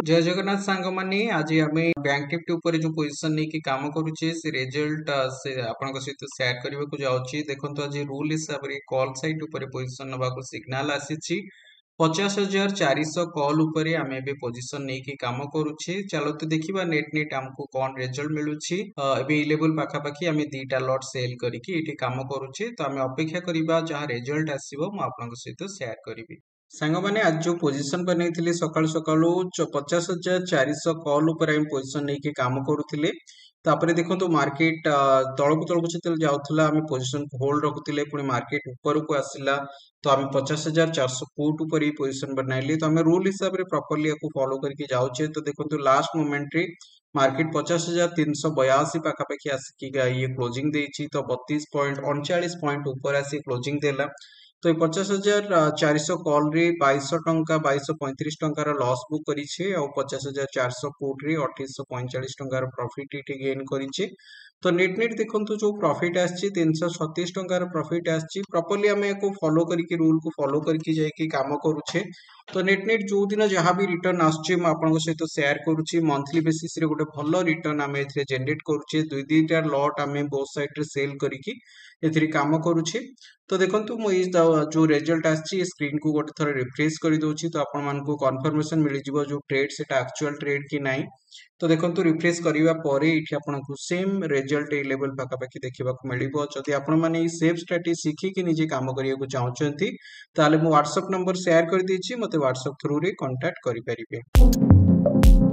जय जगन्नाथ सांग माने आज आम बैंक निफ्टी ऊपर जो पोजीशन नहीं कि काम करुचे से रिजल्ट से आपन सहित शेयर करने को जाऊँगी। देखो आज रूल हिसाब से कॉल साइट ऊपर पोजीशन नवा सिग्नाल आसी 50,400 कॉल ऊपर आम ए पोजीशन नहीं कि काम करुचे। चलो तो देखा नेट नेट आमको कौन रिजल्ट मिलूची ए लेवल पाखापाखि आम दीटा लट सेल करके काम करुचे। तो आम अपेक्षा करवा जहाँ रिजल्ट आसो मुझे सहित शेयर करी। सांग मैंने आज जो पोजीशन बनई सकाल सकाल 50,400 कॉल ऊपर आम पोजीशन नहीं कि काम करुले। तापर देखो मार्केट तलक तलक जो जाऊला आम पोजीशन को होल्ड रखुले पुणी मार्केट ऊपर को आसला तो आम 50,400 फुट ऊपर ही पोजीशन बनाइले। तो आम रूल हिसाब से प्रॉपर्ली आपको फॉलो करके जाऊे। तो देखो लास्ट मोमेंट रे मार्केट 50,382 पाखापाखि आसिक ये क्लोजिंग देती। तो 32.39 पॉइंट ऊपर आसी क्लोजिंग देला। तो 50,400 कॉल रे 2200 टंका 2235 टंकार लॉस बुक करिछे और 50,400 पुट रे 2845 टंकार प्रॉफिट इटे गेन करिछे। तो नेट नेट देखंतु जो प्रॉफिट आछि 336 टंकार प्रॉफिट आछि। प्रॉपर्ली हमें को फॉलो करके रूल को फॉलो करके जाय कि काम करूछे। तो नेट नेट जो दिन जहां भी रिटर्न आछे म आपन सहित शेयर करूछि। मंथली बेसिस रे गोटे भलो रिटर्न हमें एथरे जनरेट करूछे। दुई दुईटा लॉट हमें बोथ साइड रे सेल करिकि एथरे काम करूछे। तो देखंतु मो जो रिजल्ट आछि स्क्रीन को गोटे थोड़ा रिफ्रेश कर दोछि। तो आपण मान को कंफर्मेशन मिल जिवो जो ट्रेड सेटा एक्चुअल ट्रेड कि नाही। तो देखंतु रिफ्रेश करिवा परे इठी आपन को सेम रिजल्ट ए लेवल पाखापाखि देखा मिलिबो। जदि आपण माने ई सेफ स्ट्रेटजी सीखी कि निजे काम करिया को चाहउछंती ताले मो व्हाट्सएप नंबर शेयर कर देछि। मते व्हाट्सएप थ्रू रे कांटेक्ट करि परिबे।